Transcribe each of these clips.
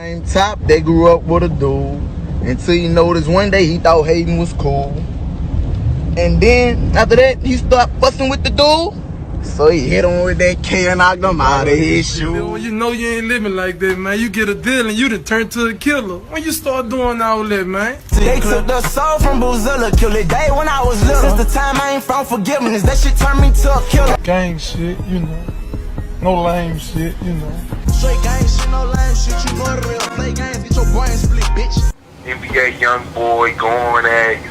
Same top, they grew up with a dude. Until you noticed one day he thought Hayden was cool. And then after that, he started fussing with the dude. So he hit him with that K and knocked him out of his shoe. You know you ain't living like that, man. You get a deal and you done turn to a killer. When you start doing all that, man? They took the soul from Boozilla, killed it day when I was little. Since the time I ain't found forgiveness, that shit turned me to a killer. Gang shit, you know. No lame shit, you know. Straight gang shit, no lame shit. You know the real play games, get your brain split, bitch. NBA Youngboy going at,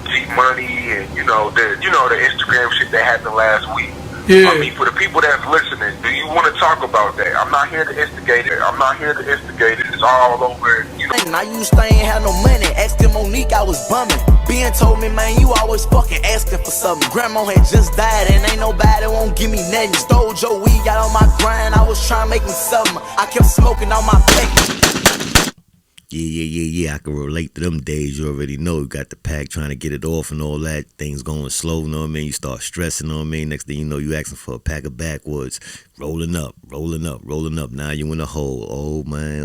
G Money and the Instagram shit that happened last week. Yeah. I mean, for the people that's listening, do you want to talk about that? I'm not here to instigate it. It's all over. I used to ain't have no money. Asking Monique, I was bumming. Ben told me, man, you always fucking asking for something. Grandma had just died and ain't nobody won't give me nothing. Stole your weed, got on my grind. I was trying to make me something. I kept smoking on my pack. Yeah, I can relate to them days. You already know, you got the pack trying to get it off and all that. Things going slow, know what I mean? You start stressing, know what I mean? Next thing you know, you asking for a pack of backwoods. Rolling up. Now you in a hole. Oh man,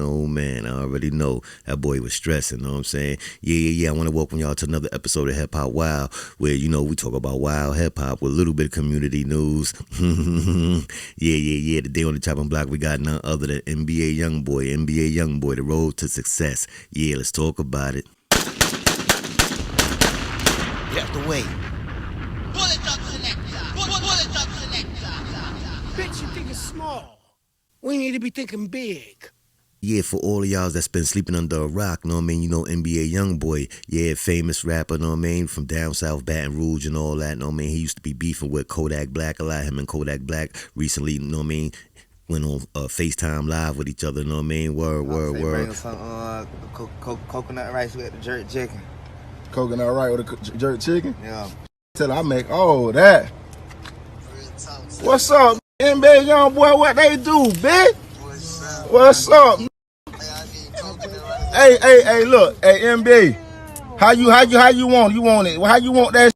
I already know. That boy was stressing, know what I'm saying? Yeah, I want to welcome y'all to another episode of Hip Hop Wild, where, we talk about wild hip hop with a little bit of community news. Yeah. Today on the chopping block, we got none other than NBA Youngboy, the road to success. Yeah, let's talk about it. Get out the way. Bullet up selector. Bullet up selector. Bitch, you think it's small. We need to be thinking big. Yeah, for all of y'all that's been sleeping under a rock, know what I mean? NBA Youngboy, yeah, famous rapper, know what I mean? From down south, Baton Rouge and all that, know what I mean? He used to be beefing with Kodak Black a lot. Him and Kodak Black recently, know what I mean? Went on FaceTime live with each other, know what I mean? Word. Bring some coconut rice with the jerk chicken. Coconut rice with the jerk chicken? Yeah. Till I make all that. What's up, NBA Youngboy? What they do, bitch? What's up? Hey, look, hey, NBA. How you want? You want it? How you want that?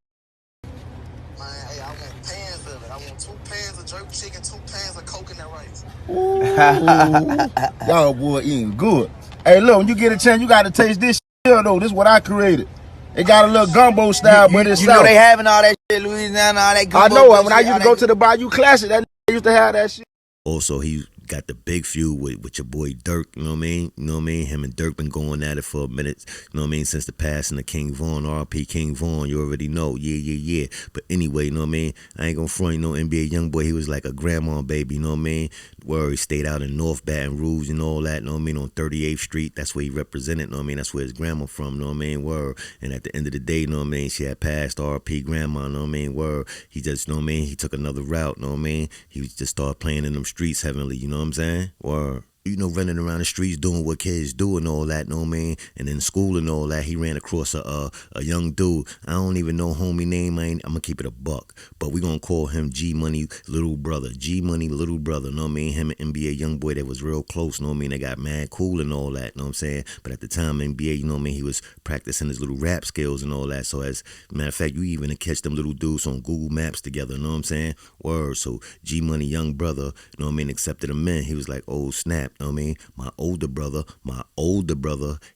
Man, hey, I want pans of it. I want 2 pans of jerk chicken, 2 pans of coconut rice. Ooh, y'all boy eating good. Hey, look, when you get a chance, you gotta taste this shit though. This is what I created. It got a little gumbo style, but it's You know they having all that shit, Louisiana, all that gumbo. I know. When I used to go to the Bayou Classic, that used to have that shit. Also, he got the big feud with your boy Dirk, you know what I mean? Him and Dirk been going at it for a minute, you know what I mean? Since the passing of King Von, R.I.P. King Von, you already know, yeah. But anyway, you know what I mean? I ain't gonna front, NBA Youngboy, he was like a grandma baby, you know what I mean? Where he stayed out in North Baton Rouge and all that, you know what I mean? On 38th Street, that's where he represented, you know what I mean? That's where his grandma from, you know what I mean? Word. And at the end of the day, you know what I mean? She had passed, R.I.P. grandma, you know what I mean? Word. He just, you know what I mean? He took another route, you know what I mean? He just started playing in them streets heavenly, you know what I'm saying? Word. Running around the streets doing what kids do and all that, know what I mean? And in school and all that, he ran across a young dude. I don't even know homie name. I'm gonna keep it a buck, but we gonna call him G Money little brother. Know what I mean? Him and NBA Youngboy, they was real close, know what I mean? They got mad cool and all that, know what I'm saying? But at the time, NBA, you know what I mean? He was practicing his little rap skills and all that. So as a matter of fact, you even catch them little dudes on Google Maps together, know what I'm saying? Word. So G Money, young brother, you know what I mean? Accepted him in. He was like, oh snap. Know what I mean? My older brother,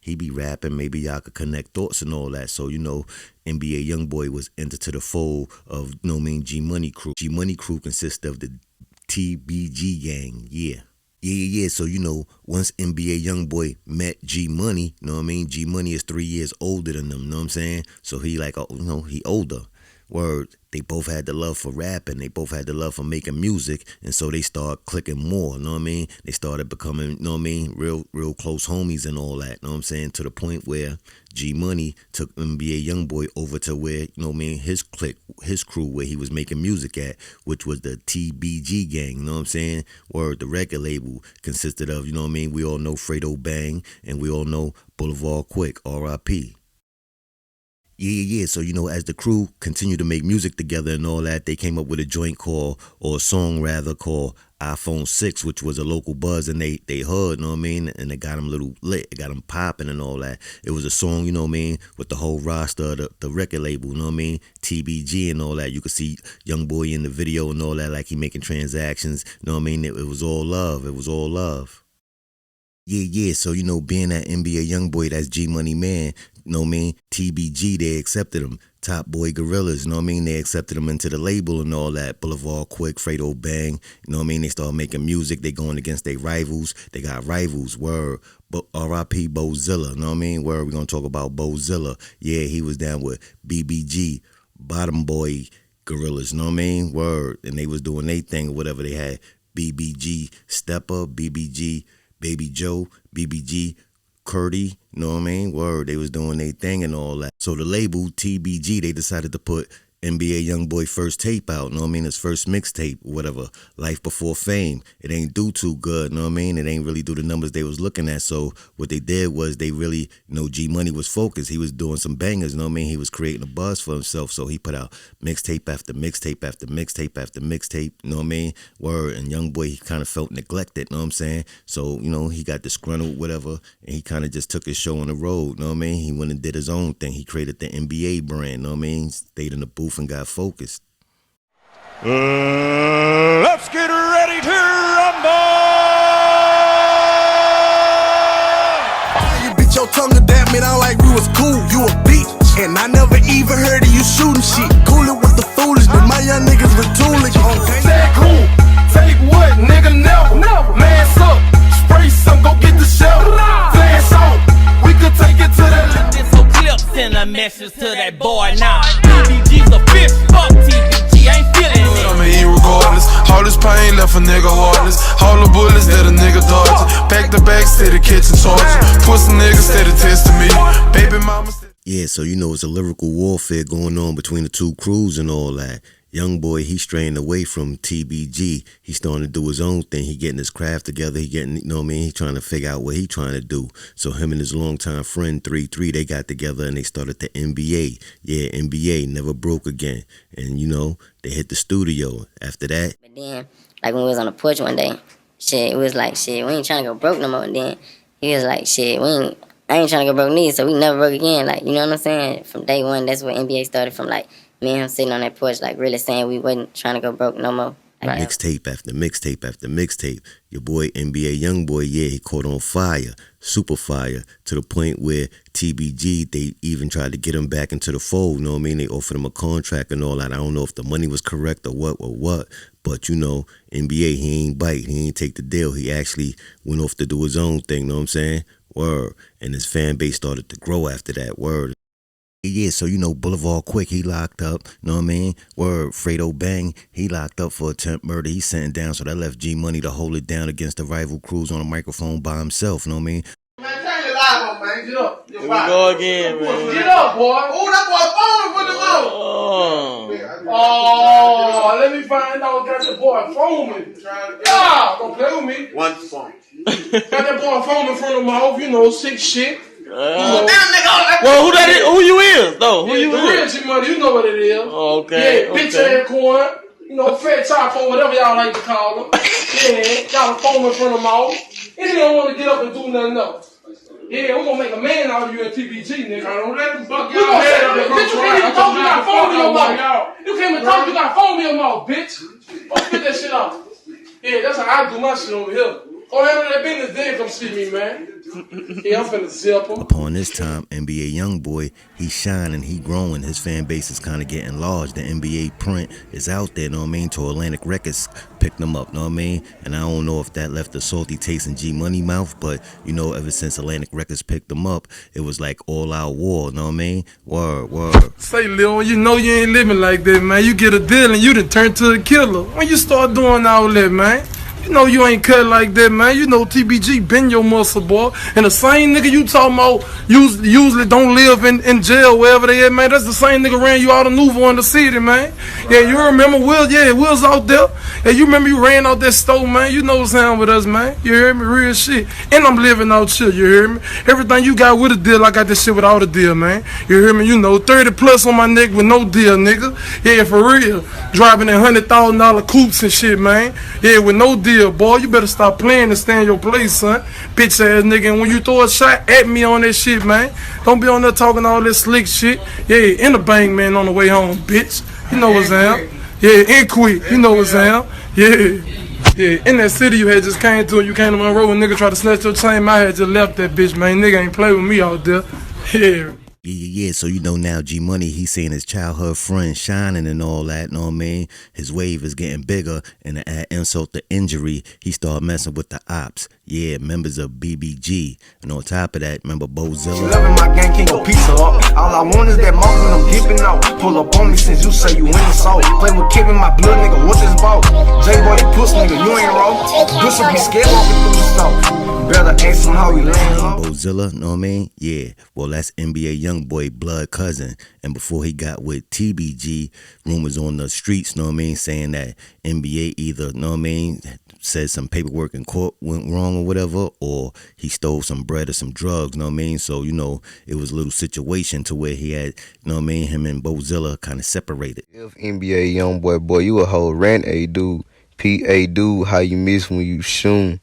he be rapping, maybe y'all could connect thoughts and all that. So, NBA Youngboy was entered to the fold of, know what I mean, G Money crew. G Money crew consists of the TBG gang, yeah. So, once NBA Youngboy met G Money, know what I mean? G Money is 3 years older than them, know what I'm saying? So he he older. Word, they both had the love for rapping, they both had the love for making music, and so they started clicking more, know what I mean? They started becoming, know what I mean, real close homies and all that, know what I'm saying? To the point where G Money took NBA Youngboy over to where, know what I mean, his clique, his crew, where he was making music at, which was the TBG gang, know what I'm saying? Word, the record label consisted of, know what I mean, we all know Fredo Bang, and we all know Boulevard Quick, R.I.P. Yeah. So, as the crew continued to make music together and all that, they came up with a joint called iPhone 6, which was a local buzz, and they heard, know what I mean? And it got them a little lit, it got them popping and all that. It was a song, you know what I mean, with the whole roster of the record label, you know what I mean? TBG and all that. You could see Youngboy in the video and all that, like he making transactions, you know what I mean? It was all love. Yeah, so you know, being that NBA Youngboy, that's G Money Man, you know what I mean? TBG, they accepted him. Top Boy Gorillas, you know what I mean? They accepted him into the label and all that. Boulevard Quick, Fredo Bang, you know what I mean? They started making music, they going against their rivals. They got rivals, word. But R.I.P. Bozilla, you know what I mean? Word, we're gonna talk about Bozilla. Yeah, he was down with BBG, Bottom Boy Gorillas, you know what I mean? Word. And they was doing their thing or whatever. They had BBG Stepper, BBG Baby Joe, BBG Curdy, you know what I mean? Word, they was doing their thing and all that. So the label, TBG, they decided to put NBA Youngboy first tape out, you know what I mean? His first mixtape, whatever, Life Before Fame. It ain't do too good, you know what I mean? It ain't really do the numbers they was looking at. So what they did was they really, you know, G Money was focused. He was doing some bangers, you know what I mean? He was creating a buzz for himself. So he put out mixtape after mixtape after mixtape after mixtape, you know what I mean? Word, and Youngboy, he kind of felt neglected, you know what I'm saying? So, you know, he got disgruntled, whatever, and he kind of just took his show on the road, you know what I mean? He went and did his own thing. He created the NBA brand, you know what I mean? Stayed in the booth and got focused. Let's get ready to rumble! You bit your tongue and damn it out like we was cool. You a bitch, and I never even heard of you shooting shit. Coolin' with the foolishness, my young niggas retooling. Okay. Say cool, take what, nigga, never. Mass up, spray some, go get the shell. Flash on, we could take it to the. This whole clip send a message to that boy now. TBG's a bitch, fuck TBG, ain't feeling it. I'ma eat regardless. All this pain left a nigga heartless. All the bullets that a nigga dodging. Pack the bags to the kitchen torture. Pussy niggas steady testing me. Baby mama. Yeah, so you know it's a lyrical warfare going on between the two crews and all that. Youngboy, he straying away from TBG. He's starting to do his own thing. He getting his craft together. He getting, you know what I mean? He trying to figure out what he trying to do. So him and his longtime friend 3-3, they got together and they started the NBA. Yeah, NBA never broke again. And you know, they hit the studio after that. But then, like when we was on the porch one day, shit, it was like, shit, we ain't trying to go broke no more. And then he was like, shit, I ain't trying to go broke neither, so we never broke again. Like, you know what I'm saying? From day one, that's where NBA started from, like, me and him sitting on that porch, like, really saying we wasn't trying to go broke no more. Like, mixtape after mixtape after mixtape. Your boy NBA Youngboy, yeah, he caught on fire, super fire, to the point where TBG, they even tried to get him back into the fold, you know what I mean? They offered him a contract and all that. I don't know if the money was correct or what, but you know, NBA, he ain't bite, he ain't take the deal. He actually went off to do his own thing, you know what I'm saying? Word. And his fan base started to grow after that, word. Yeah, so you know, Boulevard Quick, he locked up, you know what I mean? Word, Fredo Bang, he locked up for attempt murder. He sent down, so that left G Money to hold it down against the rival crews on a microphone by himself, you know what I mean? Man, turn your live on, man. Get up. Here we go again, man. Get up, boy. Oh, that boy phone with the mouth. Oh, let me find out. Got your boy foaming. Ah, don't play with me. One phone. Got that boy phone in front of my mouth, you know, sick shit. Well, who that is? Who you is, though? Who you is? The real G-Money, you know what it is. Oh, okay. Yeah, bitch ass corn. You know, fat taco, whatever y'all like to call them. Yeah, got a phone in front of mouth. And he don't want to get up and do nothing else. Yeah, we're gonna make a man out of you at TBG, nigga. I don't let him fuck y'all head up. Bitch, you can't even talk, you got phone in your mouth. You can't even talk, you got phone in your mouth, bitch. Don't spit that shit out. Yeah, that's how I do my shit over here. Go handle that business, then come see me, man. Yeah, I'm finna zip him. Upon this time, NBA Youngboy, he's shining, he growing. His fan base is kind of getting large. The NBA print is out there, know what I mean? To Atlantic Records picked them up, know what I mean? And I don't know if that left a salty taste in G Money mouth, but you know, ever since Atlantic Records picked them up, it was like all out war, know what I mean? Word. Say, Lil, you know you ain't living like that, man. You get a deal and you done turn to a killer. When you start doing all that, man. You know you ain't cut like that, man. You know TBG been your muscle, boy. And the same nigga you talking about usually don't live in jail, wherever they at, man. That's the same nigga ran you out of Nouveau in the city, man. Yeah, you remember Will? Yeah, Will's out there. Yeah, you remember you ran out that store, man. You know what's happening with us, man. You hear me? Real shit. And I'm living out shit, you hear me? Everything you got with a deal, I got this shit without a deal, man. You hear me? You know, 30 plus on my neck with no deal, nigga. Yeah, for real. Driving in $100,000 coupes and shit, man. Yeah, with no deal, boy. You better stop playing and stay in your place, son. Bitch ass nigga. And when you throw a shot at me on that shit, man, don't be on there talking all this slick shit. Yeah, in the bang, man, on the way home, bitch. You know what's up. Yeah, and quick. You know what's up. Yeah. Yeah, in that city you had just came to, and you came to my road and nigga tried to snatch your chain, I had just left that bitch, man. Nigga ain't play with me out there. Yeah. Yeah, so you know now G Money, he's seeing his childhood friend shining and all that, know what I mean? His wave is getting bigger, and to add insult to injury, he started messing with the ops. Yeah, members of BBG. And on top of that, remember Bozilla? Loving my gang, can't go pizza up. All I want is that mouth when I'm dipping out. Pull up on me since you say you in the soul. Play with Kevin, my blood nigga, what's his ball? J-Boy, that puss nigga, you ain't wrong. Puss'll be scared walking through the store. Better ask him how he laying low. Bozilla, know what I mean? Yeah, well that's NBA Youngboy blood cousin. And before he got with TBG, rumors on the streets, know what I mean, saying that NBA either, know what I mean, said some paperwork in court went wrong or whatever, or he stole some bread or some drugs, know what I mean? So, you know, it was a little situation to where he had, know what I mean, him and Bozilla kind of separated. If NBA Youngboy, boy, you a whole rant A dude, P.A. dude, how you miss when you shoon.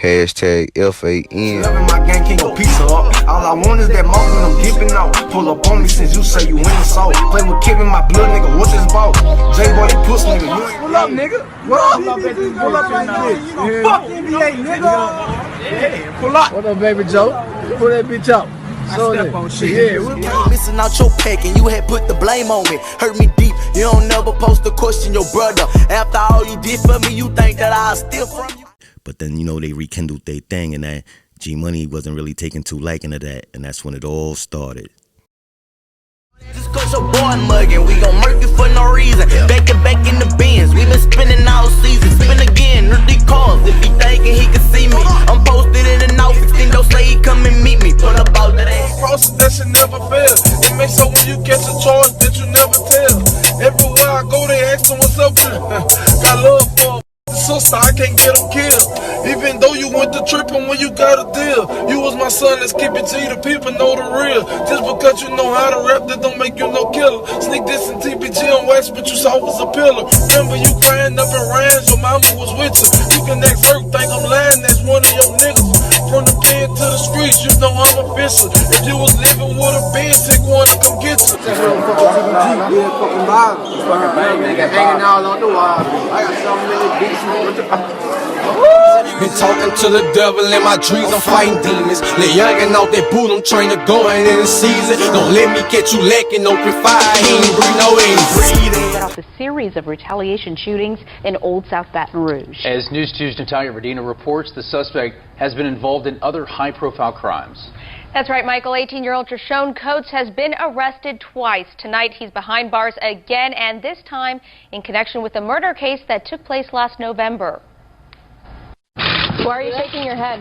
Hashtag FAN. Loving my gang, can't go pizza up. All I want is that mouth when I'm dipping out. Pull up on me since you say you in the soul. Play with Kevin, my blood nigga, what's his ball? J-Boy, that puss nigga, you ain't. Pull up, nigga. Pull up in this bitch. Fuck NBA, nigga. Yeah, pull up. What up, baby Joe? Pull that bitch out. So step on shit. Yeah, missing out your pack and you had put the blame on me. Hurt me deep, you don't never post to question your brother. After all you did for me, you think that I'll steal from you? But then, you know, they rekindled their thing, and that G Money wasn't really taking too liking to that, and that's when it all started. Just cause your boy mugging, we gon' murk you for no reason. Back to back in the bins, we been spinning all season. Spin again, hurt these cars, if he thinking he can see me. I'm posted in an outfit, then don't say he come and meet me. Pull up out that ass. Process that shit never fail. It makes so when you catch a charge that you never tell. Everywhere I go, they ask them what's up with it. Got love for sister, I can't get them killed. Even though you went to tripping when you got a deal. You was my son, let's keep it G, the people know the real. Just because you know how to rap, that don't make you no killer. Sneak this in TBG on wax, but you saw was a pillar. Remember you crying up in Ranch, your mama was with you. You can ask her, think I'm lying, that's one of your niggas. From the pen to the streets, you know I'm official. If you was living with a band, take one to come get you. Fucking violence. Fucking bang, nigga. Hanging all on the wall. I got so many beats. Been talking to the devil in my dreams, I'm fighting demons. Lil' youngin' out that boot, I'm trying to go in the season. Don't let me catch you lacking, open fire, he ain't breathe, no, he ain't breathing. Set off a series of retaliation shootings in Old South Baton Rouge. As News 2's Natalia Verdina reports, the suspect has been involved in other high-profile crimes. That's right, Michael. 18-year-old Trishone Coates has been arrested twice. Tonight, he's behind bars again, and this time in connection with a murder case that took place last November. Why are you shaking your head?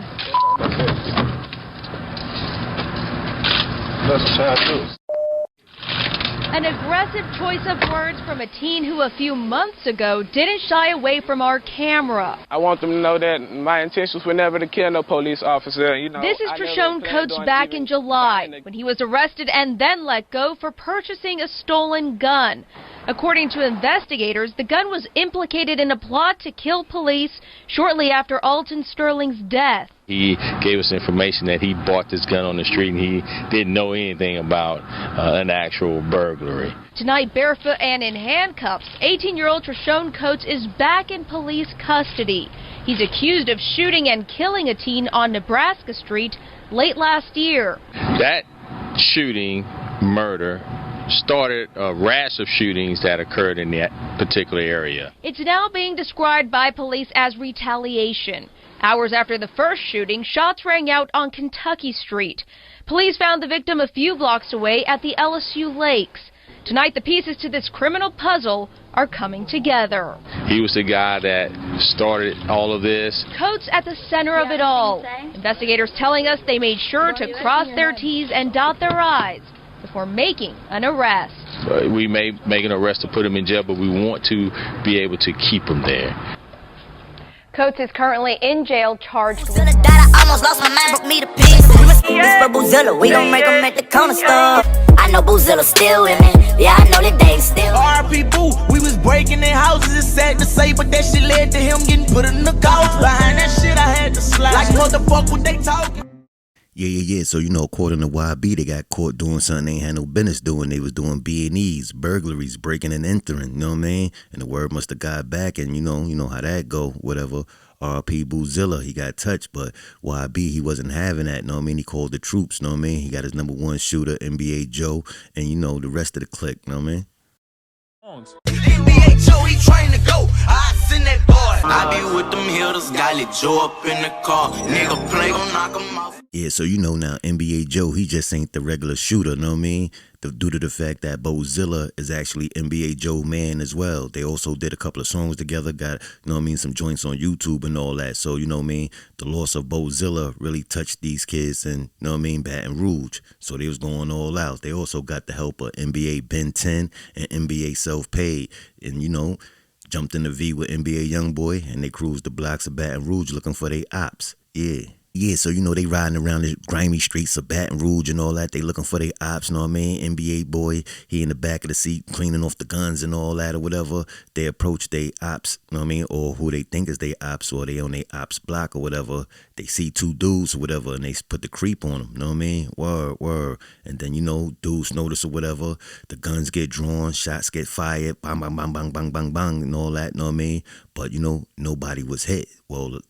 An aggressive choice of words from a teen who a few months ago didn't shy away from our camera. I want them to know that my intentions were never to kill no police officer. You know, this is Trishone Coates back in July when he was arrested and then let go for purchasing a stolen gun. According to investigators, the gun was implicated in a plot to kill police shortly after Alton Sterling's death. He gave us information that he bought this gun on the street and he didn't know anything about an actual burglary. Tonight, barefoot and in handcuffs, 18-year-old Trishone Coates is back in police custody. He's accused of shooting and killing a teen on Nebraska Street late last year. That shooting, murder, started a rash of shootings that occurred in that particular area. It's now being described by police as retaliation. Hours after the first shooting, shots rang out on Kentucky Street. Police found the victim a few blocks away at the LSU Lakes. Tonight, the pieces to this criminal puzzle are coming together. He was the guy that started all of this. Coates at the center of it all. Investigators telling us they made sure to cross their T's and dot their I's before making an arrest. We may make an arrest to put him in jail, but we want to be able to keep him there. Coates is currently in jail charged with... I almost lost my mind, broke me to pieces. We for Bozilla, we gon' make them at the corner store. I know Bozilla still with me, yeah, I know that they still. R.P. Boo, we was breaking in houses, it's sad to say, but that shit led to him getting put in the coffin. Behind that shit, I had to slide. Like, what the fuck were they talking? Yeah. So, according to YB, they got caught doing something they ain't had no business doing. They was doing B&Es, burglaries, breaking and entering, you know what I mean? And the word must have got back, and you know how that go, whatever. RP Boozilla, he got touched, but YB, he wasn't having that, you know what I mean? He called the troops, you know what I mean? He got his number one shooter, NBA Joe, and the rest of the clique, you know what I mean? NBA Joe, he trying to go. I send that boy. I be with them hitters, got it Joe up in the car. Nigga play, gon' knock him off. Yeah, so now NBA Joe, he just ain't the regular shooter, know what I mean? Due to the fact that Boozilla is actually NBA Joe man as well. They also did a couple of songs together, got, some joints on YouTube and all that. So, the loss of Boozilla really touched these kids and, Baton Rouge. So they was going all out. They also got the help of NBA Baton and NBA Self-Paid. And, jumped in the V with NBA Youngboy, and they cruised the blocks of Baton Rouge looking for their ops. Yeah, so they riding around the grimy streets of Baton Rouge and all that. They looking for their ops, know what I mean? NBA boy, he in the back of the seat cleaning off the guns and all that or whatever. They approach their ops, know what I mean? Or who they think is their ops, or they on their ops block or whatever. They see two dudes or whatever, and they put the creep on them, know what I mean? Word. And then, dudes notice or whatever. The guns get drawn, shots get fired, bang, bang, bang, bang, bang, bang, bang, and all that, know what I mean? But, nobody was hit. Well,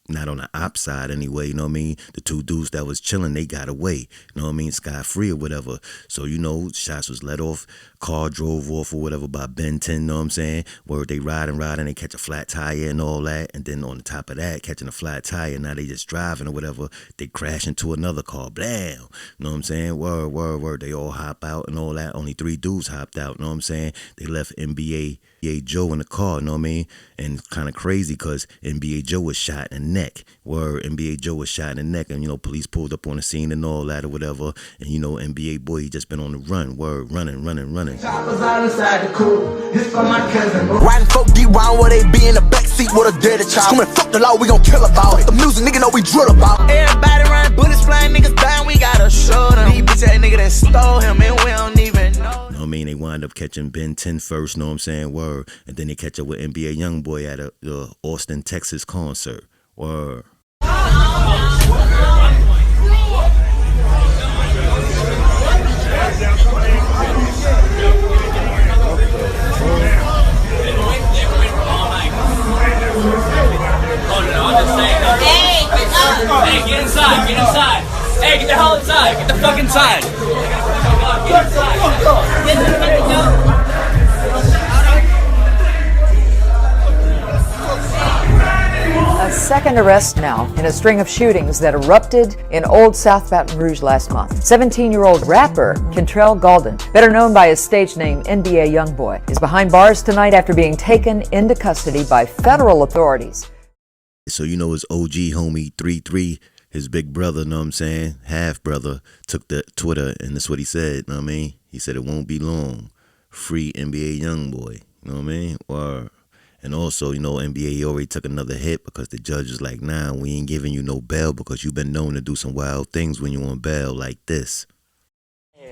not on the op side anyway, you know what I mean? The two dudes that was chilling, they got away, you know what I mean? Scot-free or whatever. So, shots was let off, car drove off or whatever by Baton, you know what I'm saying? Where they riding, they catch a flat tire and all that. And then on the top of that, catching a flat tire, now they just driving or whatever. They crash into another car, blam. You know what I'm saying? Word. They all hop out and all that. Only 3 dudes hopped out, you know what I'm saying? They left NBA Joe in the car, you know what I mean? And kind of crazy because NBA Joe was shot in the neck. NBA Joe was shot in the neck, and police pulled up on the scene and all that or whatever. And NBA boy, he just been on the run. Running. Choppers all inside the coupe. This for my cousin. Riding folk deep round where they be in the backseat with a dirty child. Screaming, fuck the law, we gon' kill about it. The music, nigga, know we drill about. Everybody run bullets flying, niggas dying, we gotta show them. These bitch ass nigga that stole him, and we don't even know. Know what I mean? They wind up catching Baton first, know what I'm saying? Word. And then they catch up with NBA Youngboy at a Austin, Texas concert. Word. Hey, get inside. Hey, get the hell inside. Get the fuck inside. Get inside. A second arrest now in a string of shootings that erupted in Old South Baton Rouge last month. 17-year-old rapper Kentrell Golden, better known by his stage name NBA Youngboy, is behind bars tonight after being taken into custody by federal authorities. So his OG homie 3-3, his big brother, know what I'm saying, half brother, took the Twitter, and that's what he said, know what I mean? He said it won't be long. Free NBA Youngboy, know what I mean? Or and also, NBA, he already took another hit because the judge is like, nah, we ain't giving you no bail because you've been known to do some wild things when you on bail like this.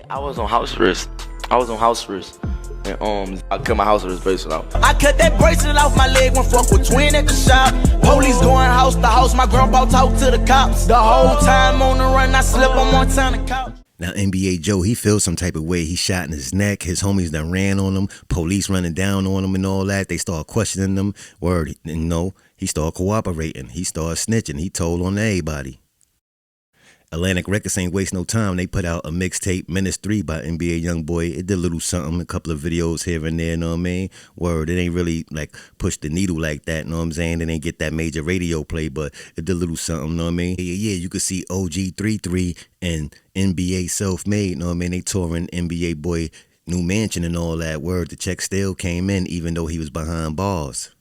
I was on house arrest. And I cut my house arrest bracelet out. I cut that bracelet off my leg when fuck with twin at the shop. Police going house to house, my grandpa talk to the cops. The whole time on the run, I slept on one time the couch. Now, NBA Joe, he feels some type of way. He shot in his neck. His homies done ran on him. Police running down on him and all that. They start questioning him. Word, he started cooperating. He started snitching. He told on everybody. Atlantic Records ain't waste no time. They put out a mixtape, Menace 3 by NBA Youngboy. It did a little something, a couple of videos here and there, know what I mean? Word, it ain't really like push the needle like that, know what I'm saying? It ain't get that major radio play, but it did a little something, know what I mean? Yeah, you could see OG 3-3 and NBA Self-Made, know what I mean? They touring NBA Boy new mansion and all that. Word, the check still came in even though he was behind bars.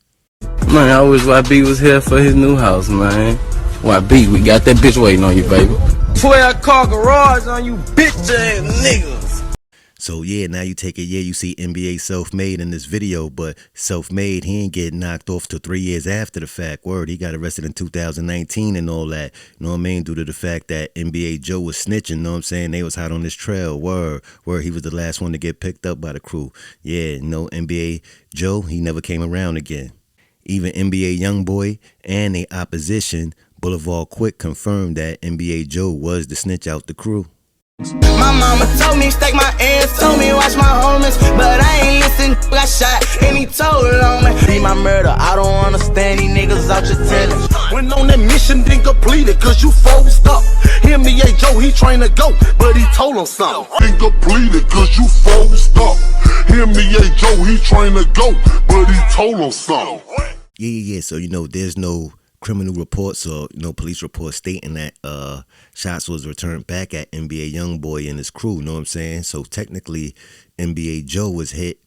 Man, I wish YB was here for his new house, man. YB, we got that bitch waiting on you, baby. 12-car garage on you bitch ass niggas. So yeah, now you take it, you see NBA Self-Made in this video, but Self-Made, he ain't get knocked off till 3 years after the fact. Word, he got arrested in 2019 and all that, you know what I mean, due to the fact that NBA Joe was snitching, know what I'm saying, they was hot on this trail, word, he was the last one to get picked up by the crew. Yeah, NBA Joe, he never came around again. Even NBA Youngboy and the opposition Boulevard Quick confirmed that NBA Joe was the snitch out the crew. My mama told me stake my ass, told me watch my homies, but I ain't listen, got shot and he told on me. Be my murder, I don't understand these niggas out your telling. When on that mission, then completed, cause you froze up. NBA Joe, he trying to go, but he told him something. Then completed, cause you froze up. NBA Joe, he trying to go, but he told him something. Yeah. So, there's no criminal reports or, police reports stating that shots was returned back at NBA Youngboy and his crew, know what I'm saying? So technically, NBA Joe was hit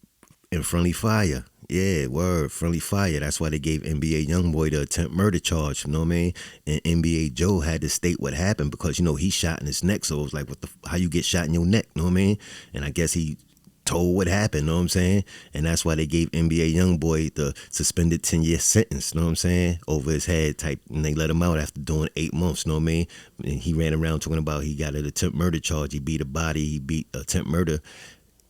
in friendly fire. Yeah, word, friendly fire. That's why they gave NBA Youngboy the attempt murder charge, you know what I mean? And NBA Joe had to state what happened because, he shot in his neck. So it was like, how you get shot in your neck, you know what I mean? And I guess he told what happened, know what I'm saying? And that's why they gave NBA Youngboy the suspended 10-year sentence, know what I'm saying? Over his head type, and they let him out after doing 8 months, know what I mean? And he ran around talking about he got an attempt murder charge, he beat a body, he beat attempt murder.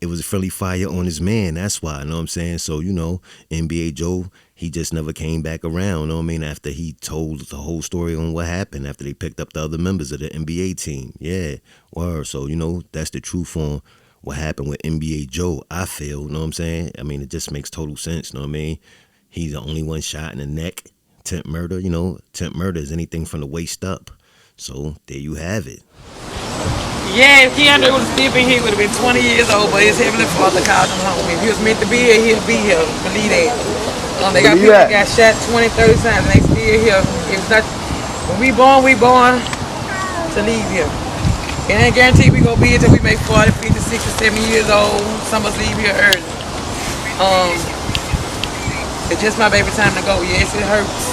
It was a friendly fire on his man, that's why, know what I'm saying? So, NBA Joe, he just never came back around, know what I mean? After he told the whole story on what happened, after they picked up the other members of the NBA team, yeah, word. So, that's the truth on what happened with NBA Joe, I feel, know what I'm saying? I mean, it just makes total sense, know what I mean? He's the only one shot in the neck. Attempt murder, attempt murder is anything from the waist up. So, there you have it. Yeah, if Keandre would have still been here, he would have been 20 years old, but his heavenly father called him home. If he was meant to be here, he'll be here. Believe that. They got people that got shot 20, 30 times, and they still here. If not, when we born to leave here. It ain't guaranteed we gonna be here till we make 40, 50, 60, 70 years old. Some of us leave here early. It's just my baby time to go. Yes, it hurts.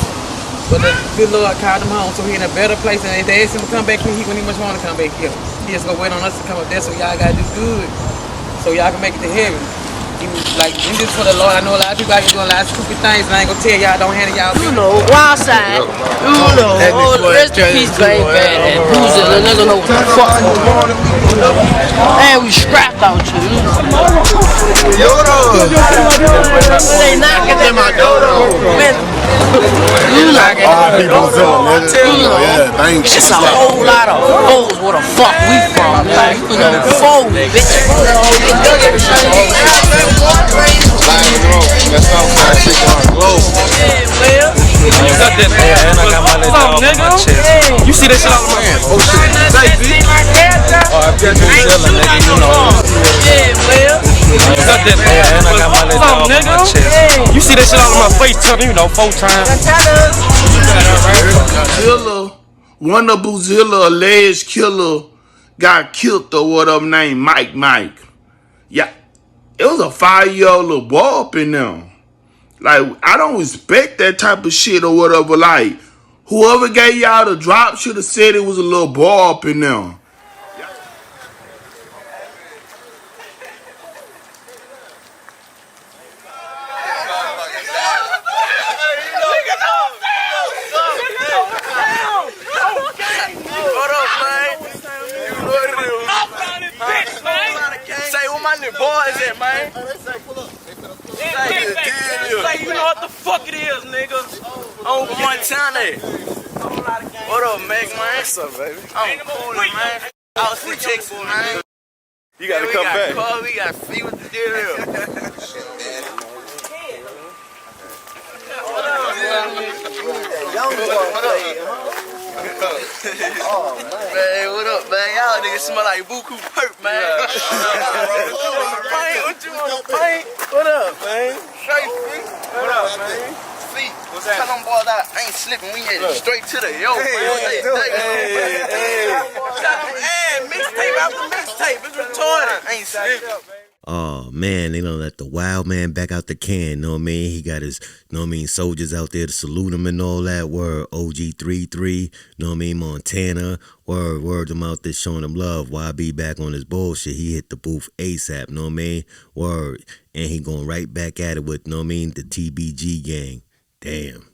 But the good Lord called him home, so he in a better place. And if they ask him to come back here, he wouldn't even want to come back here. He just gonna wait on us to come up there, so y'all gotta do good. So y'all can make it to heaven. In this for the Lord, I know a lot of people out here doing a lot of stupid things, and I ain't gonna tell y'all don't handle y'all business. Wild side. Rest in peace, baby. And Rouge, the nigga know what the fuck. And we scrapped out you. Yodo. They knocking them out. It's just a whole lot of hoes where the fuck we from. Like, foes, bitch. That's all kind of shit on globe. You see that shit all over my Oh shit. I've got you selling, nigga, You see that shit all on my face, telling 4 times. One of Boozilla, alleged killer, got killed or whatever named Mike. Yeah, it was a 5-year-old little boy up in there. Like, I don't respect that type of shit or whatever. Like, whoever gave y'all the drop should have said it was a little boy up in there. Boys at, man. You know what the fuck it is, nigga. On Montana. What up, Meg, man? What's up, baby? I'm cool, man. Austin, Texas, man. You gotta come back. We got to see what the deal is. Oh, man, what up, man? Y'all niggas smell like buku perp, man. What you want to paint? What up, man? Straight free. What up, man? See, what's that? Tell them boys that I ain't slipping. We headed straight to the yo, man. Hey, mixtape after mixtape. It's retarded. I ain't slipping. Oh man, they done let the wild man back out the can, know what I mean? He got his, know what I mean, soldiers out there to salute him and all that. Word, OG33, know what I mean, Montana. Word, them out there showing him love. YB back on his bullshit. He hit the booth ASAP, know what I mean? Word, and he going right back at it with, know what I mean, the TBG gang. Damn.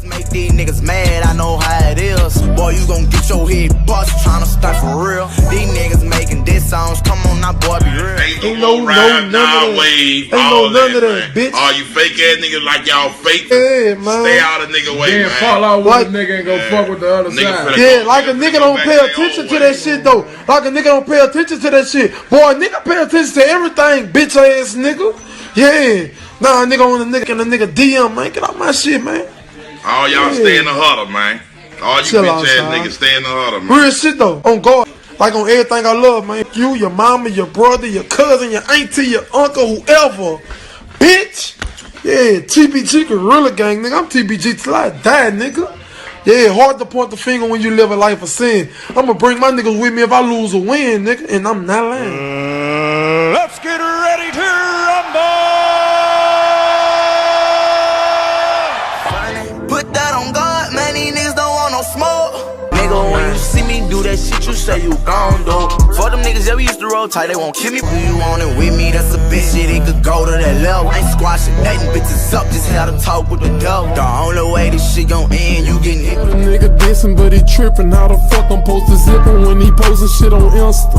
Make these niggas mad, I know how it is. Boy, you gon' get your head bust tryna stunt for real. These niggas making diss songs, come on on, that boy be real. Ain't no none of that. Ain't no none of that, bitch. All you fake ass niggas like y'all fake. Yeah, man. Stay out of nigga way, man. Fall out with a nigga and go fuck with the other side. Yeah, like a nigga don't pay attention to that shit though. Like a nigga don't pay attention to that shit. Boy, nigga pay attention to everything, bitch ass nigga. Yeah. Nah, nigga on the nigga and the nigga DM, man. Get out my shit, man. All y'all stay in the huddle, man. All you bitch ass niggas stay in the huddle, man. Real shit though. On guard. Like on everything I love, man. You, your mama, your brother, your cousin, your auntie, your uncle, whoever. Bitch. Yeah, TBG Gorilla Gang, nigga. I'm TBG till I die, nigga. Yeah, hard to point the finger when you live a life of sin. I'ma bring my niggas with me if I lose or win, nigga. And I'm not lying. Let's get ready to rumble. Put that on God, man. These niggas don't want no smoke. Nigga, when you see me do that shit, you say you gon' do. For them niggas, yeah, we used to roll tight, they won't kill me. When you want it with me, that's a bitch shit, it could go to that level. Ain't squashing nothing, bitches up, just had to talk with the devil. The only way this shit gon' end, you getting hit. A nigga dissing, but he tripping. How the fuck I'm supposed to zip him when he posting shit on Insta?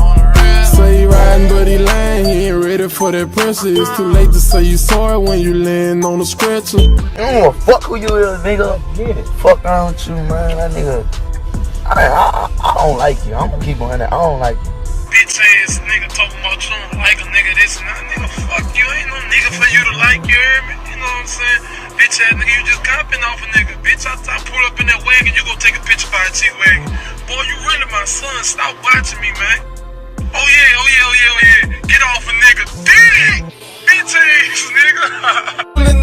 Say he riding, but he lying, he ain't ready for that pressure. It's too late to say you sorry when you laying on the stretcher. You don't wanna fuck who you is, nigga. Get it. Fuck around with you, man. That nigga. I don't like you. I'm gonna keep on that. I don't like you. Bitch ass nigga talking about you don't like a nigga this and that. Nigga, fuck you. Ain't no nigga for you to like, you hear me? You know what I'm saying? Bitch ass nigga, you just copping off a nigga. Bitch, I pull up in that wagon, you go take a picture by a G-Wagon. Boy, you really my son. Stop watching me, man. Oh yeah. Get off a nigga. Dang! Bitch ass nigga.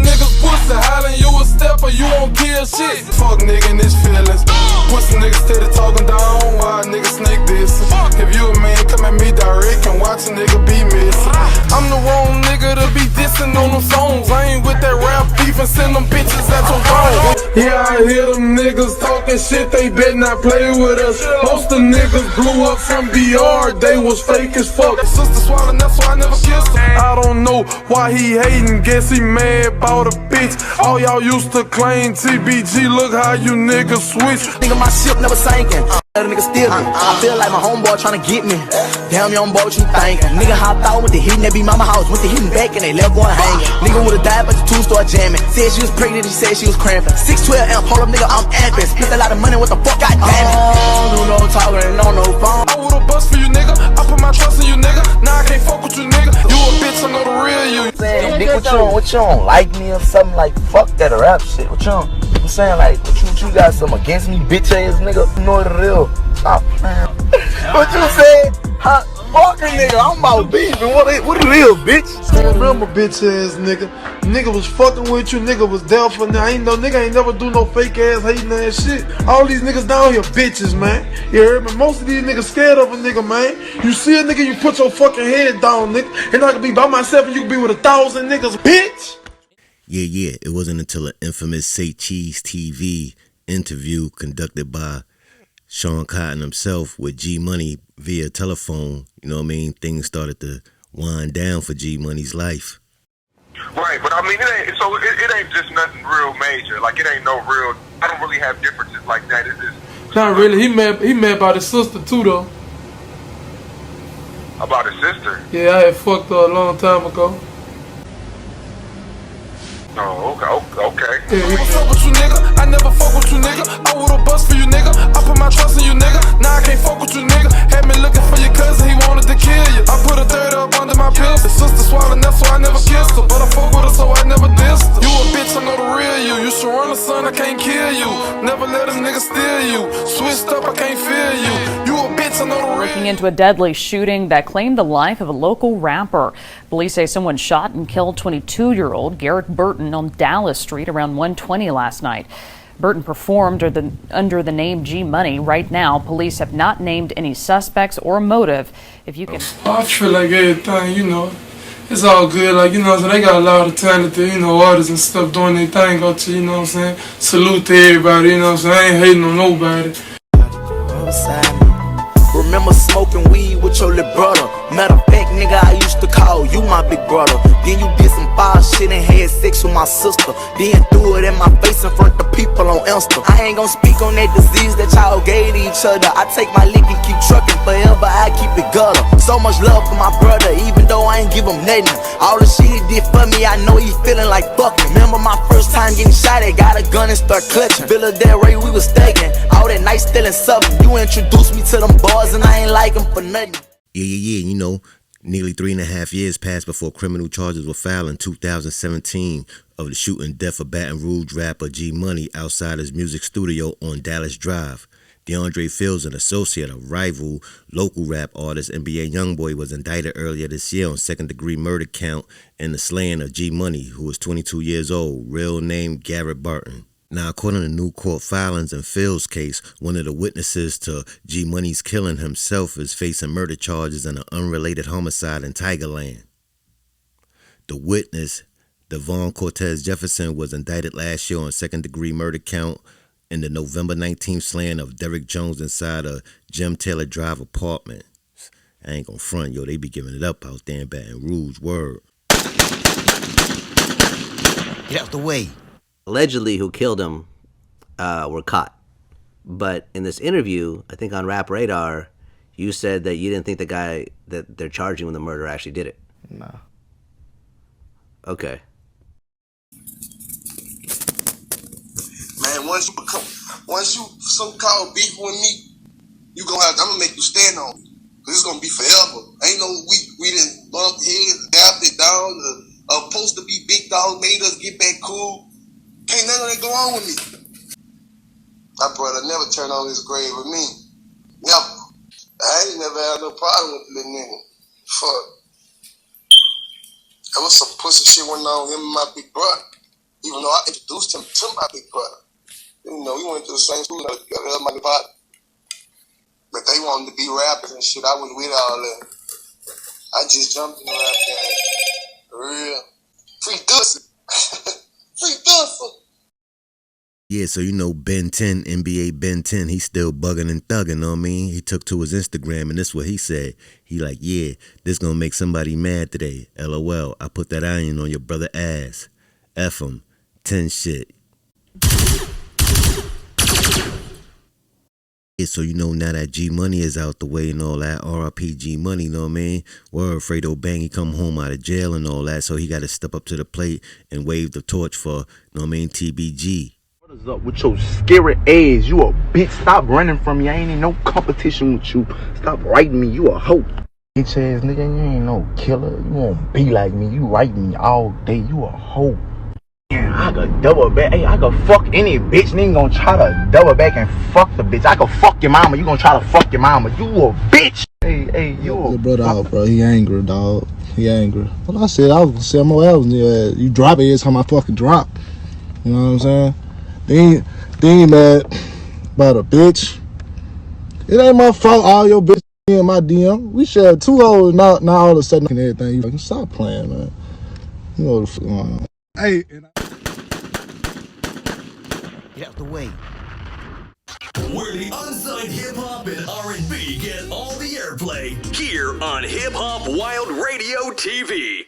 Niggas pussy hollering, you a stepper, you won't kill shit. Fuck nigga in his feelings. Pussy niggas steady talking down, why nigga snake this? If you a man, come at me direct and watch a nigga be missing. I'm the wrong nigga to be dissing on them songs. I ain't with that rap beef and send them bitches at your phone. Yeah, I hear them niggas talking shit, they better not play with us. Most of niggas blew up from BR, they was fake as fuck. Sister swallowing, that's why I never kissed her. I don't know why he hating, guess he mad about a bitch. All y'all used to claim TBG, look how you niggas switch. Nigga, my ship never sinking. That nigga stealing. I feel like my homeboy tryna get me. Damn, young boy, what you thinking? Nigga hopped out with the hitting, they be mama house. Went to hitting back and they left going hanging. Nigga would've died, but the two start jamming. Said she was pregnant, he said she was cramping. 612 amp, hold up, nigga, I'm amping. Spent a lot of money, what the fuck, goddamn it. I don't do no talking and on no phone. I would've bust for you, nigga. I put my trust in you, nigga. Now I can't fuck with you, nigga. You a bitch, I know the real you. Saying, nigga, what you don't like me or something? Like, fuck that rap shit. What you don't? I'm saying, like, what you got something against me, bitch ass nigga? You know the real. Stop playing. What you said? Fuck a nigga, I'm about beefing. What it is, bitch? Remember, bitch ass nigga. Nigga was fucking with you, nigga was there for now. Nigga ain't never do no fake ass hating ass shit. All these niggas down here bitches, man. You heard me? Most of these niggas scared of a nigga, man. You see a nigga, you put your fucking head down, nigga. And I can be by myself and you can be with 1,000 niggas, bitch. Yeah. It wasn't until an infamous Say Cheese TV interview conducted by Sean Cotton himself with G Money via telephone, you know what I mean, things started to wind down for G Money's life. Right, but I mean, it ain't just nothing real major. Like, it ain't no real, I don't really have differences like that. It's just... Not really. He mad about his sister too, though. About his sister? Yeah, I had fucked her a long time ago. Oh, okay. Yeah, what's up with you, nigga? I never fuck with you, nigga. I would've bust for you, nigga. I put my trust in you, nigga. Now I can't fuck with you, nigga. Had me looking for your cousin, he wanted to kill you. I put a third up under my pills. His sister swallowing, that's why I never kissed her. But I fuck with her, so I never dissed her. You a bitch, I know the real you. You should run the sun, I can't kill you. Never let a nigga steal you. Switched up, I can't feel you. You a bitch, I know the real you. Looking into a deadly shooting that claimed the life of a local rapper. Police say someone shot and killed 22-year-old Garrett Burton on Dallas Street around 1:20 last night. Burton performed under the name G Money. Right now, police have not named any suspects or motive. If you can, I feel like everything, you know, it's all good. Like, you know, so they got a lot of talented, you know, artists and stuff doing their thing out to, you know what I'm saying? Salute to everybody, you know what I'm saying? I ain't hating on nobody. Remember smoking weed with your little brother. Matter of fact, nigga, I used to call you my big brother. Then you did some foul shit and had sex with my sister. Then threw it in my face in front of people on Insta. I ain't gon' speak on that disease that y'all gave to each other. I take my lick and keep trucking forever. I keep stupid gutter. So much love for my brother, even though I ain't give him nothing. All the shit he did for me, I know he feeling like fucking. Remember my first time getting shot, I got a gun and start clutching. Villa Del Rey, we was stacking. All that night stealing something. You introduced me to them boys and I ain't like them for nothing. Yeah, you know, nearly 3.5 years passed before criminal charges were filed in 2017 of the shooting death of Baton Rouge rapper G Money outside his music studio on Dallas Drive. DeAndre Fields, an associate of rival local rap artist NBA Youngboy, was indicted earlier this year on second-degree murder count in the slaying of G Money, who was 22 years old, real name Garrett Baton. Now, according to new court filings in Fields' case, one of the witnesses to G Money's killing himself is facing murder charges in an unrelated homicide in Tigerland. The witness, Devon Cortez Jefferson, was indicted last year on second-degree murder count in the November 19th slaying of Derek Jones inside a Jim Taylor Drive apartment. I ain't gonna front, yo, they be giving it up out there in Baton Rouge, word. Get out the way. Allegedly who killed him were caught. But in this interview, I think on Rap Radar, you said that you didn't think the guy that they're charging with the murder actually did it. No. Okay. Man, once you so-called beef with me, I'm gonna make you stand on me. Cause it's gonna be forever. Ain't no we didn't bump heads, dapped it down. Supposed to be big dog, made us get back cool. Can't none of that go on with me. My brother never turned on his grave with me. Never. I ain't never had no problem with the little nigga. Fuck. There was some pussy shit went on with him and my big brother. Even though I introduced him to my big brother. You know, we went to the same school together, my partner. But they wanted to be rappers and shit. I wasn't with all that. I just jumped in the rap game. For real. Free Dusty. Free Dusty. Yeah, so you know Ben 10, NBA Ben 10, he's still bugging and thugging, know what I mean? He took to his Instagram and this is what he said. He like, yeah, this gonna make somebody mad today. LOL, I put that iron on your brother ass. F him. 10 shit. Yeah, so you know now that G Money is out the way and all that, RIP G Money, know what I mean? Word, Fredo Bang, he come home out of jail and all that, so he got to step up to the plate and wave the torch for, know what I mean, TBG. What is up with your scary ass? You a bitch. Stop running from me. I ain't in no competition with you. Stop writing me. You a hoe. Bitch ass nigga, you ain't no killer. You won't be like me. You write me all day. You a hoe. Man, I could double back. Hey, I could fuck any bitch. Nigga gonna try to double back and fuck the bitch. I could fuck your mama. You gonna try to fuck your mama. You a bitch. Hey, you a your brother out, bro. He angry, dog. He angry. What I said, I was gonna say more else. You drop it every time I fucking drop. You know what I'm saying? They ain't mad about a bitch. It ain't my fault all your bitches in my DM. We shared 2 hoes, now all of a sudden and everything. You fucking stop playing, man. You know what the fuck going on. Hey, get out the way. Where the unsigned hip-hop and R&B get all the airplay. Here on Hip Hop Wild Radio TV.